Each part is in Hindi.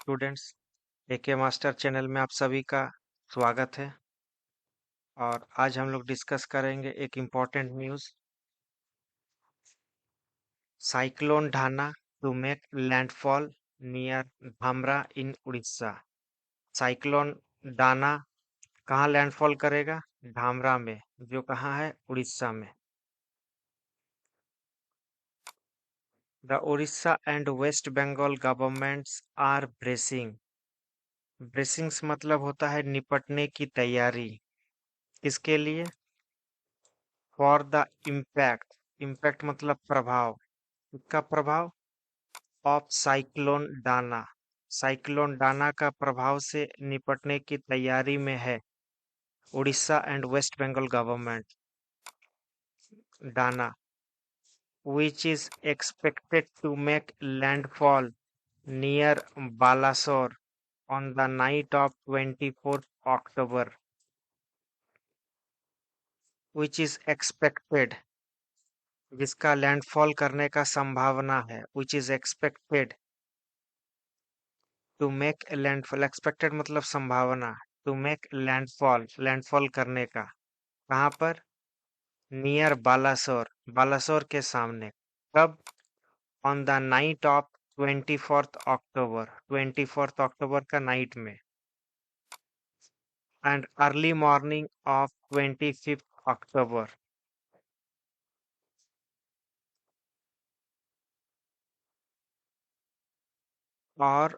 स्टूडेंट्स, एके मास्टर चैनल में आप सभी का स्वागत है। और आज हम लोग डिस्कस करेंगे एक important news. Cyclone Dana to make landfall near Dhamra in Orissa. Cyclone Dana कहाँ लैंडफॉल करेगा? धामरा में, जो कहाँ है? उड़ीसा में। The Orissa and West Bengal governments are bracing. Bracings मतलब होता है निपटने की तैयारी। किसके लिए? For the impact. इम्पैक्ट मतलब प्रभाव। इसका प्रभाव of cyclone Dana. Cyclone Dana का प्रभाव से निपटने की तैयारी में है Orissa and West Bengal government. Dana which is expected to make landfall near Balasore on the night of 24th October. Which is expected, जिसका लैंडफॉल करने का संभावना है। which is expected to make landfall. Expected मतलब संभावना। टू मेक लैंडफॉल, लैंडफॉल करने का। कहाँ पर? नियर बालासोर, बालासोर के सामने। कब? On the night of 24th October, 24th October का नाइट में। And early morning of 25th October। और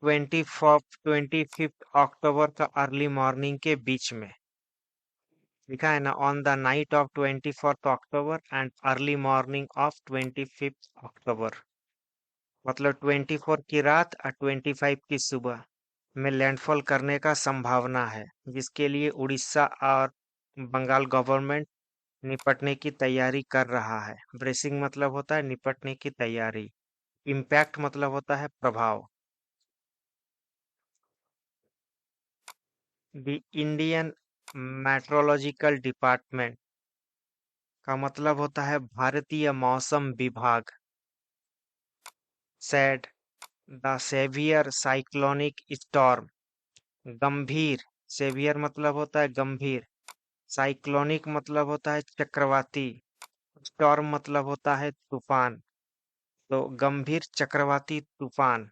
25th October का अर्ली मॉर्निंग के बीच में। लिखा है ना, on the night of 24th October and early morning of 25th October। मतलब 24 की रात और 25 की सुबह में लैंडफॉल करने का संभावना है, जिसके लिए उड़ीसा और बंगाल गवर्नमेंट निपटने की तैयारी कर रहा है। ब्रेसिंग मतलब होता है निपटने की तैयारी। इम्पैक्ट मतलब होता है प्रभाव। द इंडियन मेट्रोलॉजिकल डिपार्टमेंट का मतलब होता है भारतीय मौसम विभाग। Said the severe cyclonic storm. गंभीर। सेवियर मतलब होता है गंभीर। साइक्लोनिक मतलब होता है चक्रवाती। स्टॉर्म मतलब होता है तूफान। तो गंभीर चक्रवाती तूफान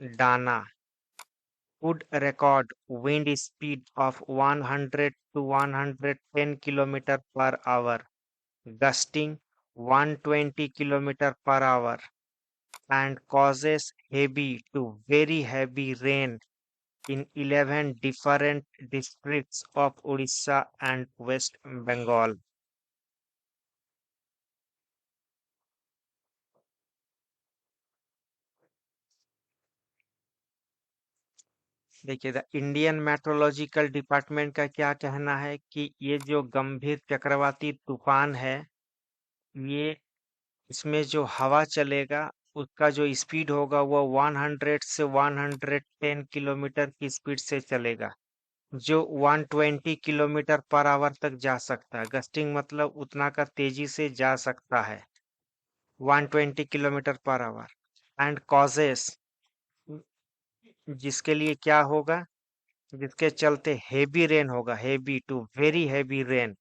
Dana would record wind speed of 100 to 110 km per hour, gusting 120 km per hour, and causes heavy to very heavy rain in 11 different districts of Odisha and West Bengal. देखिए, द इंडियन मेट्रोलॉजिकल डिपार्टमेंट का क्या कहना है कि ये जो गंभीर चक्रवाती तूफान है, ये इसमें जो हवा चलेगा उसका जो स्पीड होगा वो 100 से 110 किलोमीटर की स्पीड से चलेगा, जो 120 किलोमीटर पर आवर तक जा सकता है। गस्टिंग मतलब उतना का तेजी से जा सकता है, 120 kilometre per hour. And causes, जिसके लिए क्या होगा? जिसके चलते हेवी रेन होगा, heavy to very heavy rain.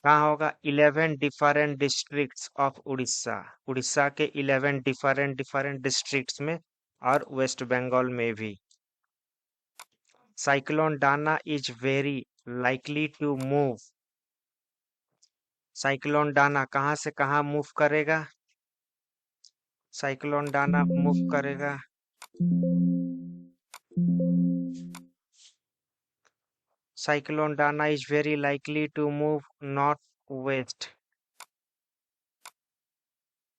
कहाँ होगा? 11 different districts of Orissa. Orissa के 11 डिफरेंट डिफरेंट डिस्ट्रिक्ट्स में और वेस्ट बंगाल में भी। Cyclone Dana is very likely to move. Cyclone Dana कहाँ से कहाँ मूव करेगा? साइक्लोन डाना मूव करेगा cyclone Dana is very likely to move north west.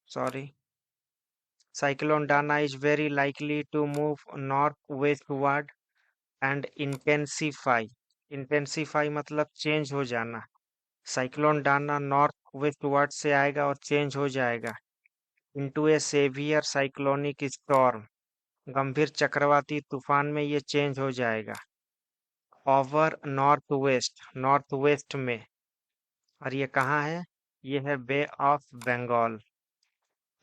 Sorry, Cyclone Dana is very likely to move northwestward and intensify. Intensify मतलब चेंज हो जाना। साइक्लोन डाना नॉर्थ वेस्टवर्ड से आएगा और चेंज हो जाएगा इनटू ए सेवियर साइक्लोनिक स्टॉर्म। गंभीर चक्रवाती तूफान में ये चेंज हो जाएगा over north west, north west में। और ये कहाँ है? ये है बे ऑफ बंगाल।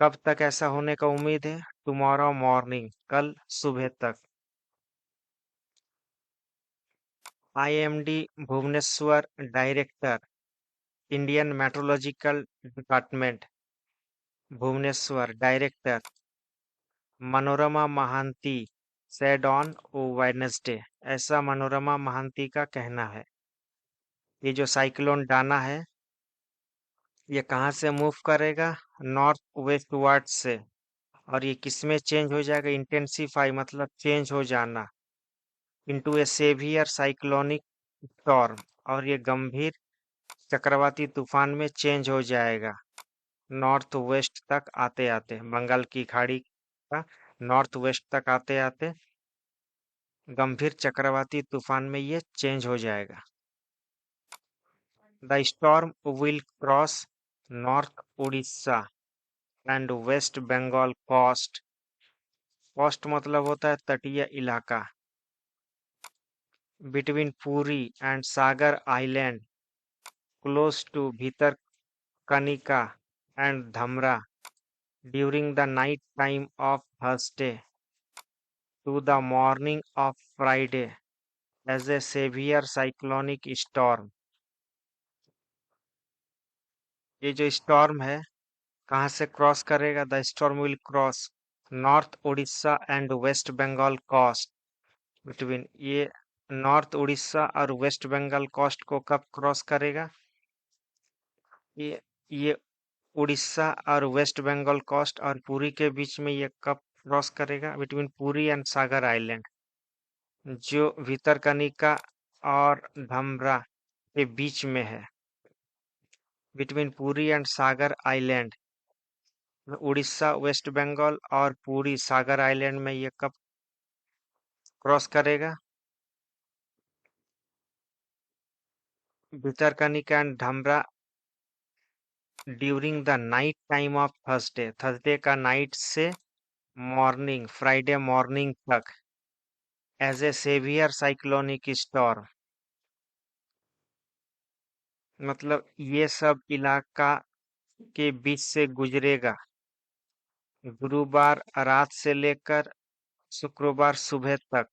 कब तक ऐसा होने का उम्मीद है? टुमारो मॉर्निंग, कल सुबह तक। IMD Bhubaneswar director, Indian meteorological department, Bhubaneswar director, Manorama Mahanti said on Wednesday, ऐसा मनोरमा महांती का कहना है। ये जो साइक्लोन डाना है, ये कहाँ से मूव करेगा? नॉर्थ वेस्ट वर्ड से। और ये किसमें चेंज हो जाएगा? इंटेंसिफाई मतलब चेंज हो जाना, इनटू ए सेवियर साइक्लोनिक स्टॉर्म, और ये गंभीर चक्रवाती तूफान में चेंज हो जाएगा नॉर्थ वेस्ट तक आते आते, बंगाल की खाड़ी का नॉर्थ वेस्ट तक आते आते गंभीर चक्रवाती तूफान में ये चेंज हो जाएगा। The storm will cross north Orissa and West Bengal coast. Coast मतलब होता है तटीय इलाका। Between Puri and Sagar island, close to Bhitarkanika and Dhamra, during the night time of Thursday to the morning of Friday as a severe cyclonic storm। ये जो स्टॉर्म है कहाँ से क्रॉस करेगा? The storm will cross north Orissa and West Bengal coast. Between ये नॉर्थ उड़ीसा और वेस्ट बंगाल कोस्ट को कब क्रॉस करेगा? ये उड़ीसा और वेस्ट बंगाल कोस्ट और पुरी के बीच में ये कब क्रॉस करेगा? Between Puri and Sagar island, जो भितरकनिका और धमरा के बीच में है। Between Puri and Sagar island, Orissa West Bengal और पुरी सागर आइलैंड में ये कब क्रॉस करेगा? Bhitarkanika and Dhamra during the night time of Thursday, Thursday का नाइट से मॉर्निंग, फ्राइडे मॉर्निंग तक, as a severe cyclonic storm, मतलब ये सब इलाका के बीच से गुजरेगा गुरुवार रात से लेकर शुक्रवार सुबह तक,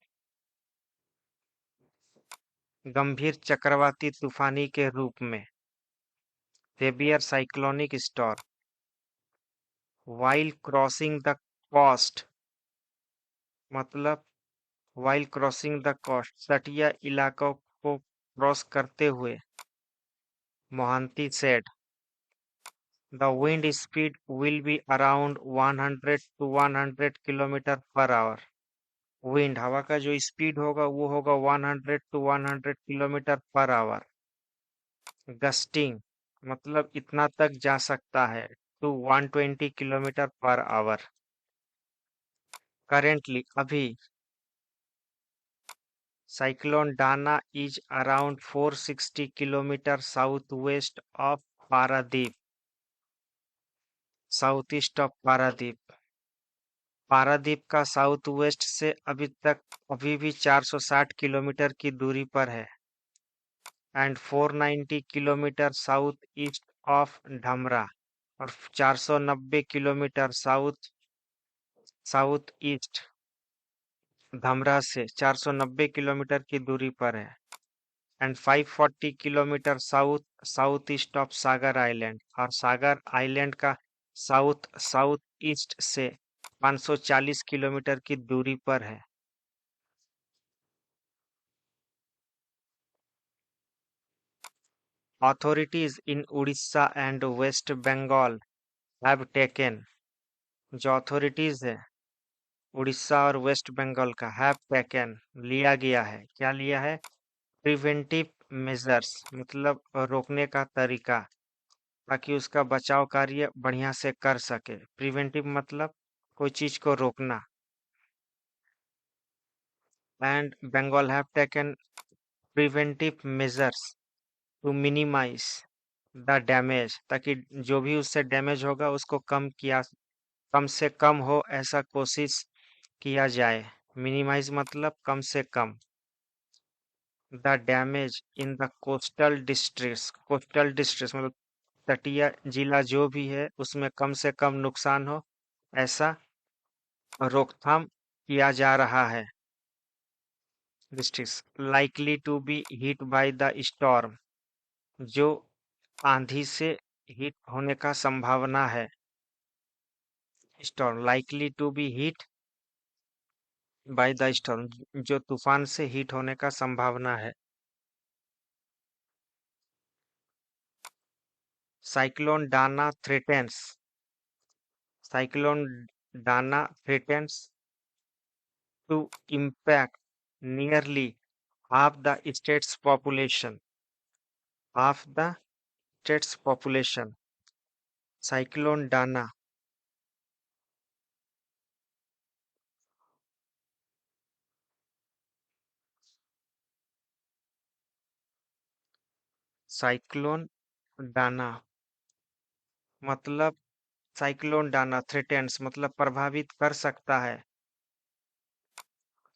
गंभीर चक्रवाती तूफानी के रूप में, severe cyclonic storm. While crossing the coast मतलब वाइल क्रॉसिंग द कोस्ट, तटीय इलाकों को क्रॉस करते हुए, Mohanty said the wind speed will be around 100 to 100 kilometre पर आवर। विंड हवा का जो स्पीड होगा वो होगा 100 to 100 किलोमीटर पर आवर। गस्टिंग मतलब इतना तक जा सकता है, टू 120 किलोमीटर पर आवर। करेंटली अभी cyclone Dana is around 460 kilometre south west of Paradip, south east of Paradip. Paradip का साउथ वेस्ट से अभी भी 460 किलोमीटर की दूरी पर है, and 490 kilometre south east of Dhamra, और 490 kilometre south south east Dhamra से 490 किलोमीटर की दूरी पर है, and 540 kilometre south south east of Sagar island, और सागर आइलैंड का साउथ साउथ ईस्ट से 540 किलोमीटर की दूरी पर है। Authorities in Odisha and West Bengal have taken, जो अथॉरिटीज है उड़ीसा और वेस्ट बंगाल का, हैव टेकन लिया गया है, क्या लिया है? प्रिवेंटिव मेजर्स मतलब रोकने का तरीका, ताकि उसका बचाव कार्य बढ़िया से कर सके। प्रिवेंटिव मतलब कोई चीज को रोकना। And Bengal have taken preventive measures to minimise the damage, ताकि जो भी उससे डैमेज होगा उसको कम से कम हो, ऐसा कोशिश किया जाए। मिनिमाइज मतलब कम से कम। The damage in the coastal districts मतलब तटीय जिला जो भी है उसमें कम से कम नुकसान हो, ऐसा रोकथाम किया जा रहा है। Districts likely to be hit by the storm, जो आंधी से हिट होने का संभावना है। Storm likely to be hit by the storm, जो तूफान से हिट होने का संभावना है। Cyclone Dana threatens, cyclone Dana threatens to impact nearly half the state's population. Half the state's population. Cyclone Dana. Cyclone Dana मतलब साइक्लोन डाना थ्रेटेंस मतलब प्रभावित कर सकता है।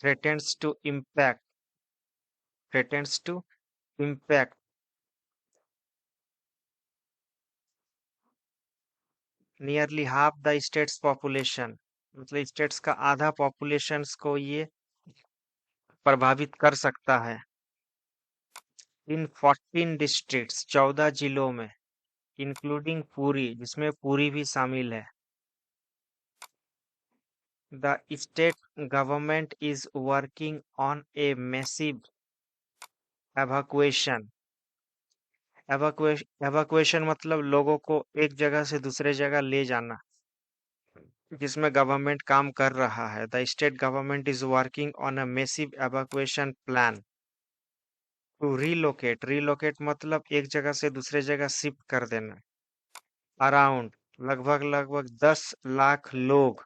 Threatens to impact, threatens to impact nearly half the state's population, मतलब स्टेट्स का आधा पॉपुलेशंस को ये प्रभावित कर सकता है। इन 14 डिस्ट्रिक्ट्स 14 जिलों में, इंक्लूडिंग पुरी, जिसमें पुरी भी शामिल है। The state government is working on a massive evacuation. Evacuation मतलब लोगों को एक जगह से दूसरे जगह ले जाना, जिसमें गवर्नमेंट काम कर रहा है। The state government is working on a massive evacuation plan to relocate. Relocate मतलब एक जगह से दूसरे जगह शिफ्ट कर देना। Around लगभग लगभग 10 लाख लोग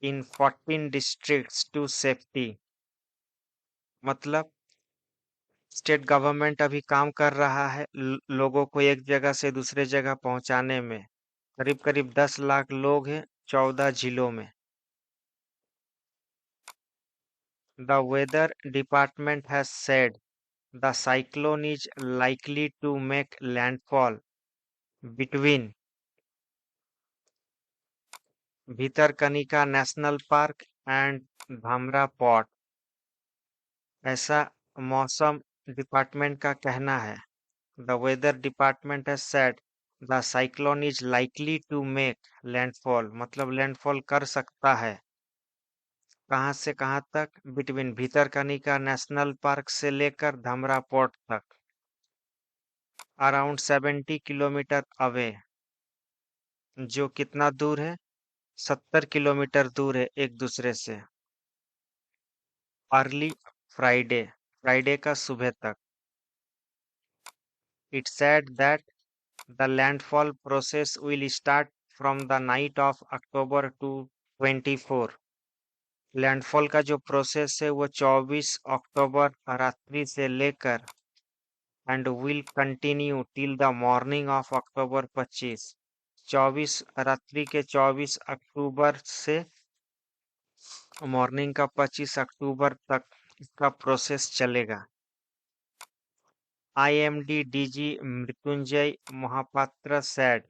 in 14 districts to safety, मतलब स्टेट गवर्नमेंट अभी काम कर रहा है लोगों को एक जगह से दूसरे जगह पहुंचाने में। करीब करीब 10 लाख लोग हैं 14 जिलों में। The weather department has said the cyclone is likely to make landfall between Bhitarkanika national park and Dhamra port, ऐसा मौसम डिपार्टमेंट का कहना है। The weather department has said the cyclone is likely to make landfall, मतलब लैंडफॉल कर सकता है। कहाँ से कहाँ तक? बिटवीन भितरकनिका नेशनल पार्क से लेकर धमरा पोर्ट तक। अराउंड 70 किलोमीटर अवे, जो कितना दूर है? 70 किलोमीटर दूर है एक दूसरे से। अर्ली फ्राइडे, फ्राइडे का सुबह तक। It said that the landfall process will start from the night of October to 24। Landfall का जो प्रोसेस है वो 24 अक्टूबर रात्रि से लेकर and will continue till the morning of October 25। 24 रात्रि के 24 अक्टूबर से मॉर्निंग का 25 अक्टूबर तक इसका प्रोसेस चलेगा। IMD DG Mrityunjay Mahapatra said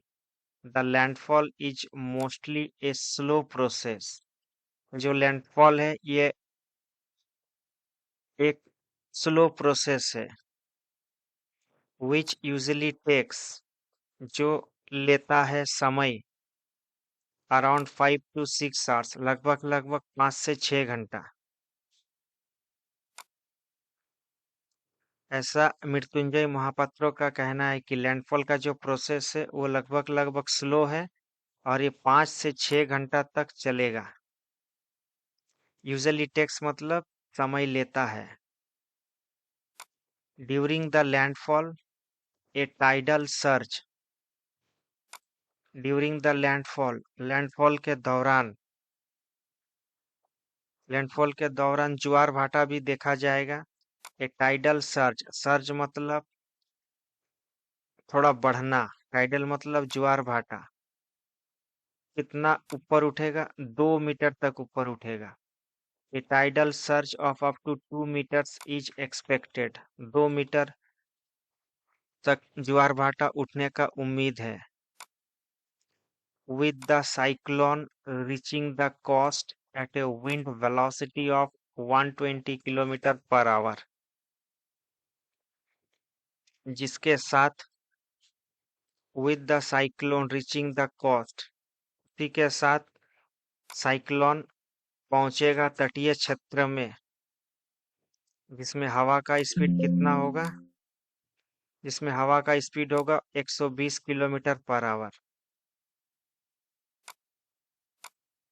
the landfall is mostly a slow process। जो लैंडफॉल है ये एक स्लो प्रोसेस है। which usually takes, जो लेता है समय, अराउंड 5 to 6 आवर्स, लगभग लगभग 5 से 6 घंटा। ऐसा मृत्युंजय महापात्रों का कहना है कि लैंडफॉल का जो प्रोसेस है वो लगभग लगभग स्लो है और ये 5 से 6 घंटा तक चलेगा। यूजुअली टेक्स मतलब समय लेता है। During the landfall A tidal surge, during the landfall, landfall के दौरान, लैंडफॉल के दौरान ज्वार भाटा भी देखा जाएगा। ए टाइडल सर्ज, सर्ज मतलब थोड़ा बढ़ना, टाइडल मतलब ज्वार भाटा। कितना ऊपर उठेगा? 2 मीटर तक ऊपर उठेगा। A tidal surge of up to 2 metres is expected, 2 metre तक ज्वार भाटा उठने का उम्मीद है। with the cyclone reaching the coast at a wind velocity of 120 kilometre per hour, जिसके साथ with the cyclone reaching the coast, इसी के साथ साइक्लोन पहुंचेगा तटीय क्षेत्र में, जिसमें हवा का स्पीड कितना होगा? जिसमें हवा का स्पीड होगा 120 किलोमीटर पर hour.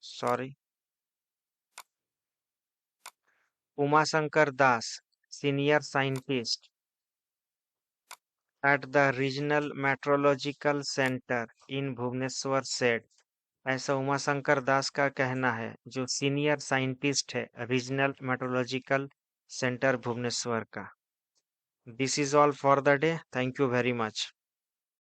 Sorry. Umashankar Das, senior scientist at the regional meteorological centre in Bhubaneswar said, ऐसा उमाशंकर दास का कहना है, जो सीनियर साइंटिस्ट है रीजनल मेट्रोलॉजिकल सेंटर भुवनेश्वर का। This is all for the day. Thank you very much.